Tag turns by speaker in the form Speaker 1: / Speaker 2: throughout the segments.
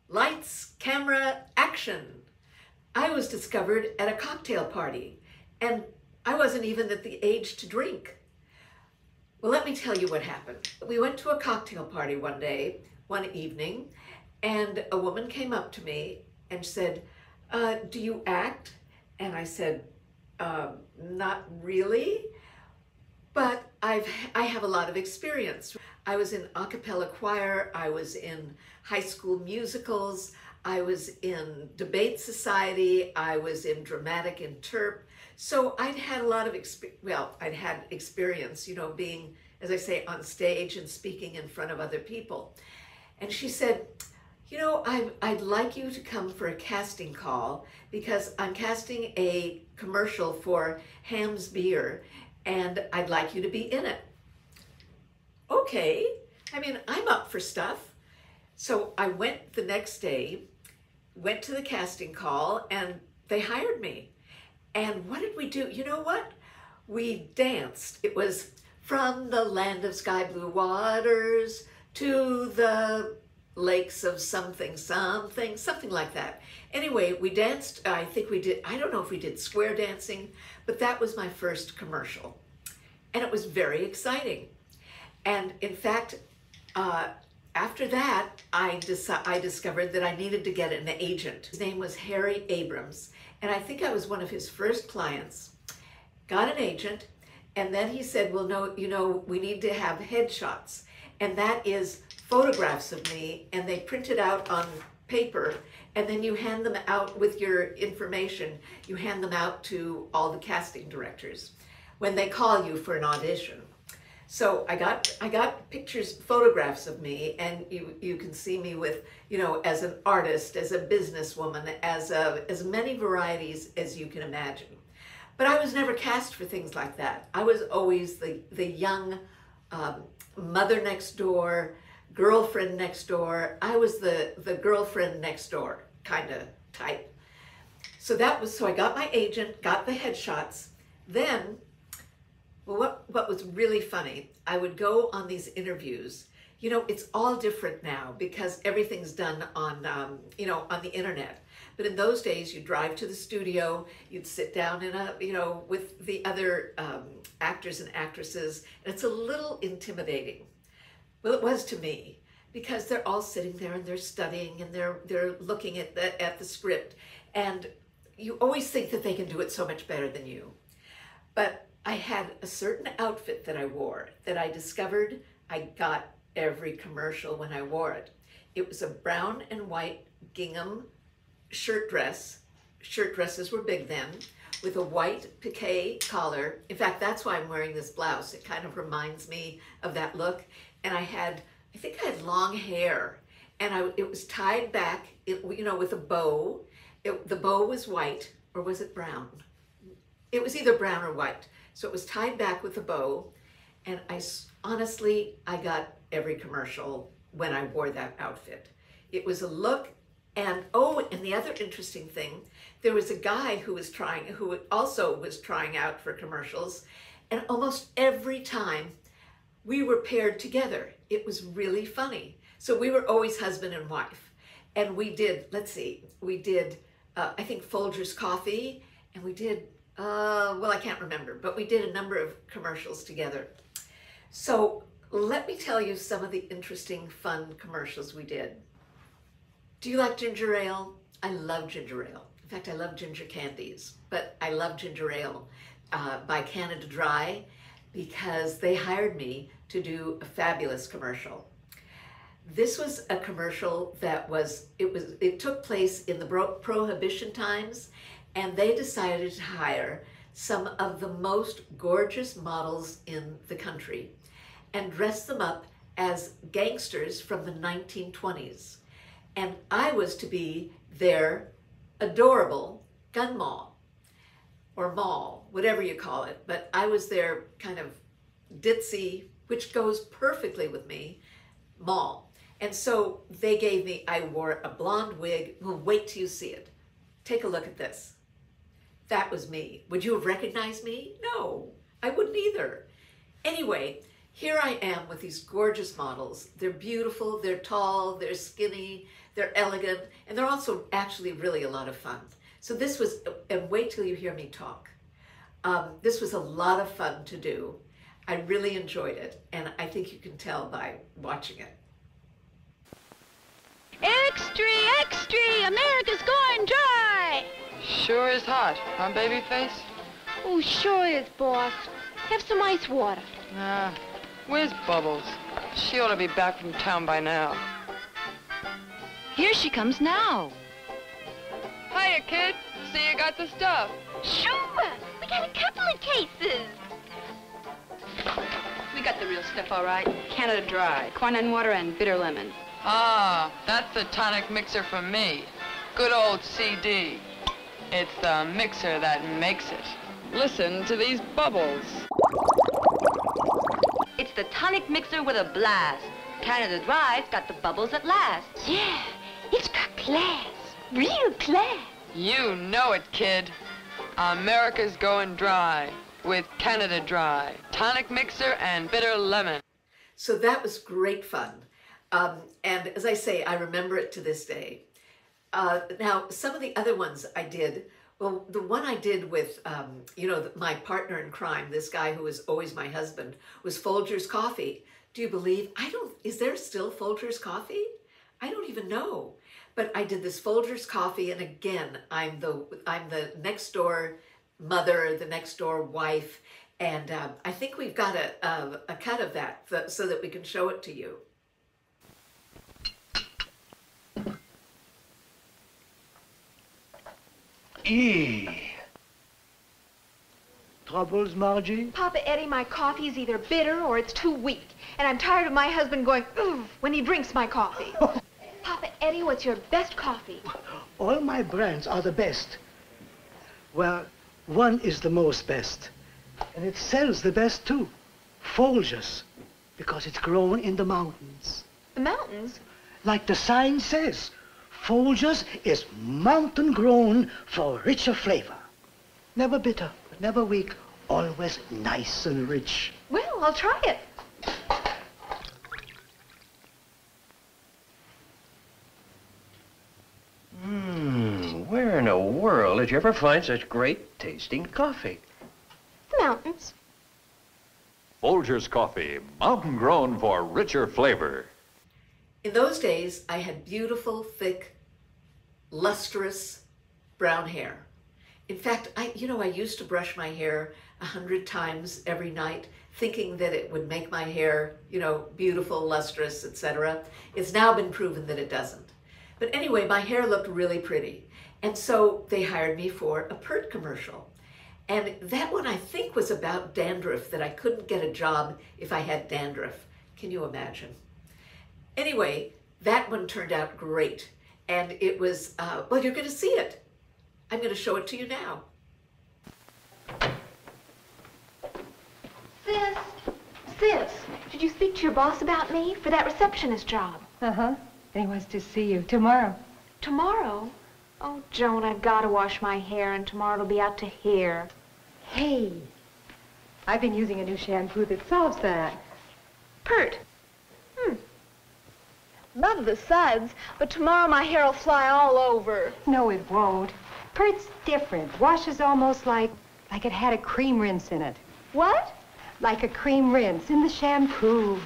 Speaker 1: Lights, camera, action. I was discovered at a cocktail party, and I wasn't even at the age to drink. Well, let me tell you what happened. We went to a cocktail party one evening, and a woman came up to me and said, do you act? And I said, not really, but I have a lot of experience. I was in a cappella choir, I was in high school musicals, I was in debate society, I was in dramatic interp. So I'd had a lot of experience, you know, being, as I say, on stage and speaking in front of other people. And she said, you know, I'd like you to come for a casting call because I'm casting a commercial for Ham's Beer and I'd like you to be in it. Okay, I mean, I'm up for stuff. So I went the next day, went to the casting call, and they hired me. And what did we do? You know what? We danced. It was from the land of sky blue waters to the lakes of something like that. Anyway, we danced. I think we did, I don't know if we did square dancing, but that was my first commercial. And it was very exciting. And in fact, after that, I discovered that I needed to get an agent. His name was Harry Abrams, and I think I was one of his first clients. Got an agent, and then he said, well, no, you know, we need to have headshots, and that is photographs of me, and they print it out on paper, and then you hand them out with your information. You hand them out to all the casting directors when they call you for an audition. So I got pictures, photographs of me, and you can see me with, you know, as an artist, as a businesswoman, as many varieties as you can imagine. But I was never cast for things like that. I was always the young mother next door, girlfriend next door. I was the girlfriend next door kind of type. So I got my agent, got the headshots. Then, well, what was really funny, I would go on these interviews. You know, it's all different now because everything's done on, you know, on the internet. But in those days, you'd drive to the studio, you'd sit down in you know, with the other actors and actresses, and it's a little intimidating. Well, it was to me, because they're all sitting there and they're studying and they're looking at the script, and you always think that they can do it so much better than you. But I had a certain outfit that I wore that I discovered I got every commercial when I wore it. It was a brown and white gingham shirt dress. Shirt dresses were big then, with a white piqué collar. In fact, that's why I'm wearing this blouse. It kind of reminds me of that look. And I think I had long hair, and it was tied back, you know, with a bow. The bow was white, or was it brown? It was either brown or white. So it was tied back with a bow, and honestly, I got every commercial when I wore that outfit. It was a look, and oh, and the other interesting thing, there was a guy who also was trying out for commercials, and almost every time we were paired together. It was really funny. So we were always husband and wife, and we did, let's see, we did, I think Folgers Coffee, and we did, well, I can't remember, but we did a number of commercials together. So let me tell you some of the interesting, fun commercials we did. Do you like ginger ale? I love ginger ale. In fact, I love ginger candies, but I love ginger ale by Canada Dry, because they hired me to do a fabulous commercial. This was a commercial that it took place in the Prohibition times, and they decided to hire some of the most gorgeous models in the country and dress them up as gangsters from the 1920s. And I was to be their adorable gun moll, or mall, whatever you call it. But I was their kind of ditzy, which goes perfectly with me, mall. And so they gave me, I wore a blonde wig. Well, wait till you see it. Take a look at this. That was me. Would you have recognized me? No, I wouldn't either. Anyway, here I am with these gorgeous models. They're beautiful, they're tall, they're skinny, they're elegant, and they're also actually really a lot of fun. So this was, and wait till you hear me talk. This was a lot of fun to do. I really enjoyed it, and I think you can tell by watching it.
Speaker 2: Extra, extra, America's going dry.
Speaker 3: Sure is hot, huh, babyface?
Speaker 2: Oh, sure is, boss. Have some ice water.
Speaker 3: Nah, where's Bubbles? She ought to be back from town by now.
Speaker 2: Here she comes now.
Speaker 3: Hiya, kid. See you got the stuff.
Speaker 2: Sure, we got a couple of cases.
Speaker 4: We got the real stuff, all right. Canada Dry, quinine water and bitter lemon.
Speaker 3: Ah, that's the tonic mixer for me. Good old CD. It's the mixer that makes it. Listen to these bubbles.
Speaker 4: It's the tonic mixer with a blast. Canada Dry's got the bubbles at last.
Speaker 2: Yeah, it's got class, real class.
Speaker 3: You know it, kid. America's going dry with Canada Dry, tonic mixer and bitter lemon.
Speaker 1: So that was great fun. And as I say, I remember it to this day. Now, some of the other ones I did, well, the one I did with, you know, my partner in crime, this guy who was always my husband, was Folgers Coffee. Do you believe? Is there still Folgers Coffee? I don't even know. But I did this Folgers Coffee, and again, I'm the next door mother, the next door wife, and I think we've got a cut of that so that we can show it to you.
Speaker 5: Troubles, Margie?
Speaker 6: Papa Eddie, my coffee is either bitter or it's too weak. And I'm tired of my husband going, ooh, when he drinks my coffee. Papa Eddie, what's your best coffee?
Speaker 5: All my brands are the best. Well, one is the most best. And it sells the best, too. Folgers. Because it's grown in the mountains.
Speaker 6: The mountains?
Speaker 5: Like the sign says, Folgers is mountain grown for richer flavor. Never bitter, never weak, always nice and rich.
Speaker 6: Well, I'll try it.
Speaker 7: Where in the world did you ever find such great tasting coffee?
Speaker 6: The mountains.
Speaker 8: Folgers Coffee, mountain grown for richer flavor.
Speaker 1: In those days, I had beautiful, thick, lustrous brown hair. In fact, I used to brush my hair 100 times every night, thinking that it would make my hair, beautiful, lustrous, etc. It's now been proven that it doesn't. But anyway, my hair looked really pretty. And so they hired me for a Pert commercial. And that one, I think, was about dandruff, that I couldn't get a job if I had dandruff. Can you imagine? Anyway, that one turned out great. And it was, well, you're going to see it. I'm going to show it to you now.
Speaker 6: Sis, did you speak to your boss about me for that receptionist job?
Speaker 9: Uh-huh. And he wants to see you tomorrow.
Speaker 6: Tomorrow? Oh, Joan, I've got to wash my hair, and tomorrow it'll be out to here.
Speaker 9: Hey, I've been using a new shampoo that solves that.
Speaker 6: Pert. Love the suds, but tomorrow my hair will fly all over.
Speaker 9: No, it won't. Pert's different. Washes almost like it had a cream rinse in it.
Speaker 6: What?
Speaker 9: Like a cream rinse in the shampoo.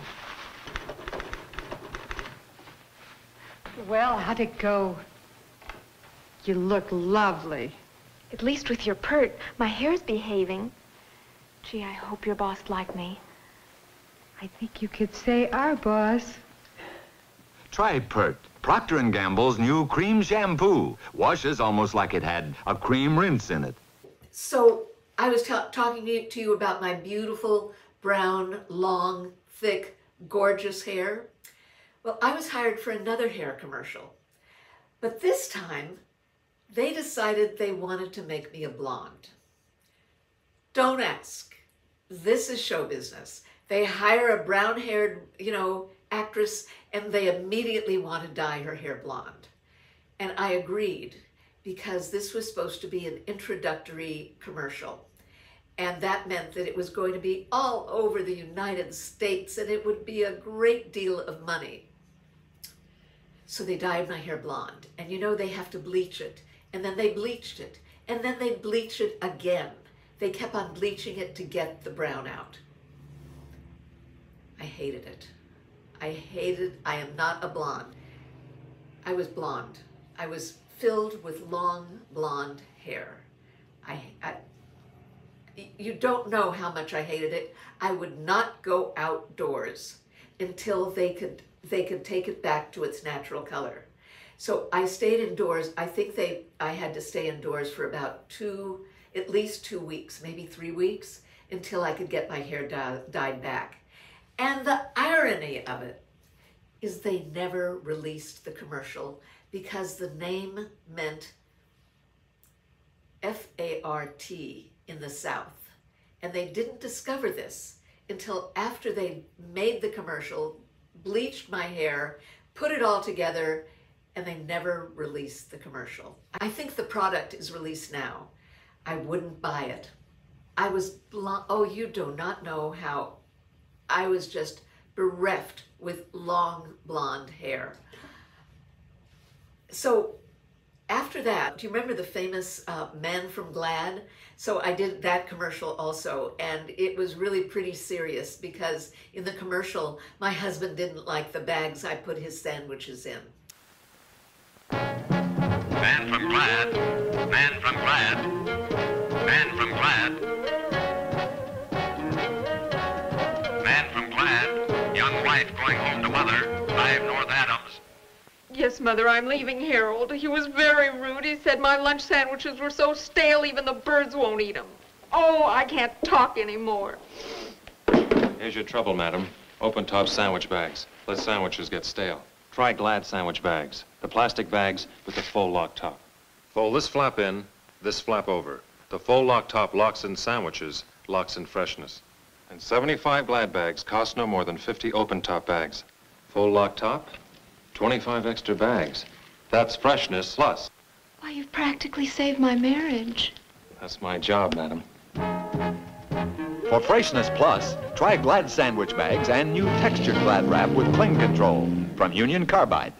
Speaker 9: Well, how'd it go? You look lovely.
Speaker 6: At least with your Pert, my hair's behaving. Gee, I hope your boss liked me.
Speaker 9: I think you could say our boss.
Speaker 8: Try Pert, Procter & Gamble's new cream shampoo. Washes almost like it had a cream rinse in it.
Speaker 1: So I was talking to you about my beautiful, brown, long, thick, gorgeous hair. Well, I was hired for another hair commercial. But this time, they decided they wanted to make me a blonde. Don't ask. This is show business. They hire a brown-haired, actress, and they immediately want to dye her hair blonde. And I agreed, because this was supposed to be an introductory commercial. And that meant that it was going to be all over the United States, and it would be a great deal of money. So they dyed my hair blonde. And you know, they have to bleach it. And then they bleached it. And then they bleach it again. They kept on bleaching it to get the brown out. I hated it. I am not a blonde. I was blonde. I was filled with long blonde hair. You don't know how much I hated it. I would not go outdoors until they could take it back to its natural color. So I stayed indoors. I think I had to stay indoors for about at least 2 weeks, maybe 3 weeks, until I could get my hair dyed back. And the irony of it is they never released the commercial because the name meant F-A-R-T in the South. And they didn't discover this until after they made the commercial, bleached my hair, put it all together, and they never released the commercial. I think the product is released now. I wouldn't buy it. I was blonde. Oh, you do not know how I was just bereft with long blonde hair. So after that, do you remember the famous Man from Glad? So I did that commercial also, and it was really pretty serious because in the commercial, my husband didn't like the bags I put his sandwiches in.
Speaker 10: Man from Glad, Man from Glad, Man from Glad. Man from Glad, young wife going home to mother, 5 North Adams.
Speaker 6: Yes, Mother, I'm leaving Harold. He was very rude. He said my lunch sandwiches were so stale even the birds won't eat them. Oh, I can't talk anymore.
Speaker 11: Here's your trouble, madam. Open-top sandwich bags. Let sandwiches get stale. Try Glad sandwich bags. The plastic bags with the full lock top. Fold this flap in, this flap over. The full lock top locks in sandwiches, locks in freshness. And 75 Glad bags cost no more than 50 open-top bags. Full lock top, 25 extra bags. That's freshness plus.
Speaker 6: Why, you've practically saved my marriage.
Speaker 11: That's my job, madam.
Speaker 8: For freshness plus, try Glad sandwich bags and new textured Glad wrap with cling control from Union Carbide.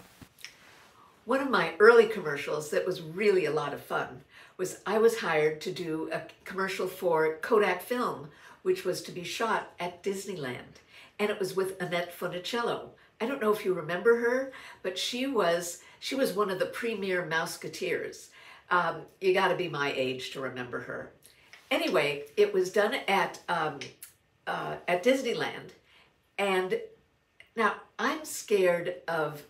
Speaker 1: One of my early commercials that was really a lot of fun was I was hired to do a commercial for Kodak Film, which was to be shot at Disneyland. And it was with Annette Funicello. I don't know if you remember her, but she was one of the premier Mouseketeers. You got to be my age to remember her. Anyway, it was done at Disneyland, and now I'm scared of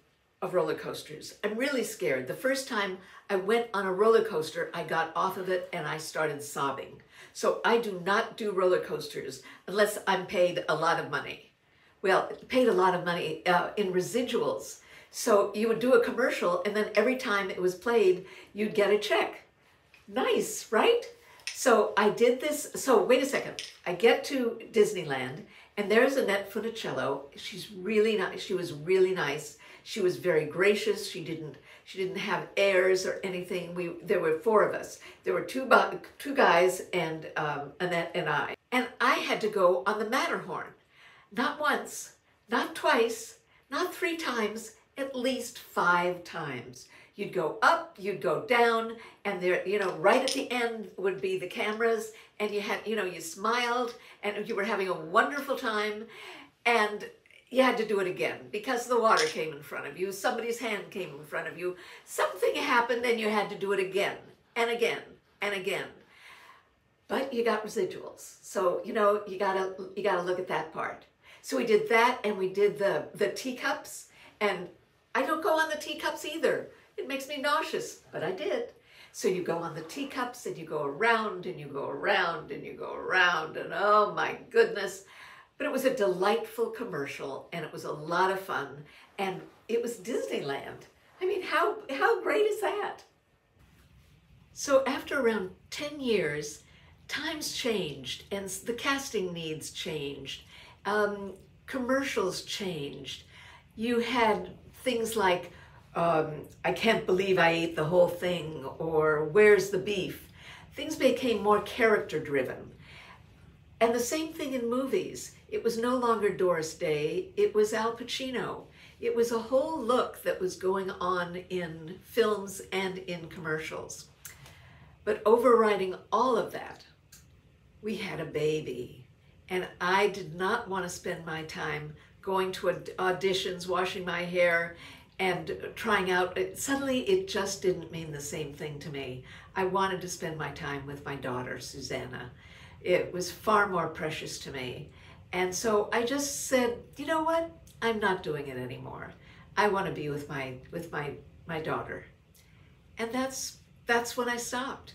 Speaker 1: roller coasters. I'm really scared. The first time I went on a roller coaster, I got off of it and I started sobbing. So I do not do roller coasters unless I'm paid a lot of money. Well, paid a lot of money in residuals. So you would do a commercial and then every time it was played, you'd get a check. Nice, right? So I did this. So wait a second. I get to Disneyland and there's Annette Funicello. She's really nice. She was really nice. She was very gracious. She didn't have airs or anything. There were 4 of us. There were two guys and Annette and I. And I had to go on the Matterhorn. Not once, not twice, not 3 times, at least 5 times. You'd go up, you'd go down, and there, right at the end would be the cameras, and you had, you smiled, and you were having a wonderful time, and you had to do it again because the water came in front of you, somebody's hand came in front of you, something happened, and you had to do it again, and again, and again. But you got residuals, so, you gotta look at that part. So we did that, and we did the teacups, and I don't go on the teacups either. It makes me nauseous, but I did. So you go on the teacups, and you go around, and you go around, and you go around, and oh my goodness. But it was a delightful commercial, and it was a lot of fun, and it was Disneyland. I mean, how great is that? So after around 10 years, times changed, and the casting needs changed. Commercials changed. You had things like, I can't believe I ate the whole thing, or where's the beef? Things became more character driven. And the same thing in movies. It was no longer Doris Day, it was Al Pacino. It was a whole look that was going on in films and in commercials. But overriding all of that, we had a baby. And I did not want to spend my time going to auditions, washing my hair, and trying out. Suddenly, it just didn't mean the same thing to me. I wanted to spend my time with my daughter, Susanna. It was far more precious to me. And so I just said, you know what? I'm not doing it anymore. I want to be with my daughter. And that's when I stopped.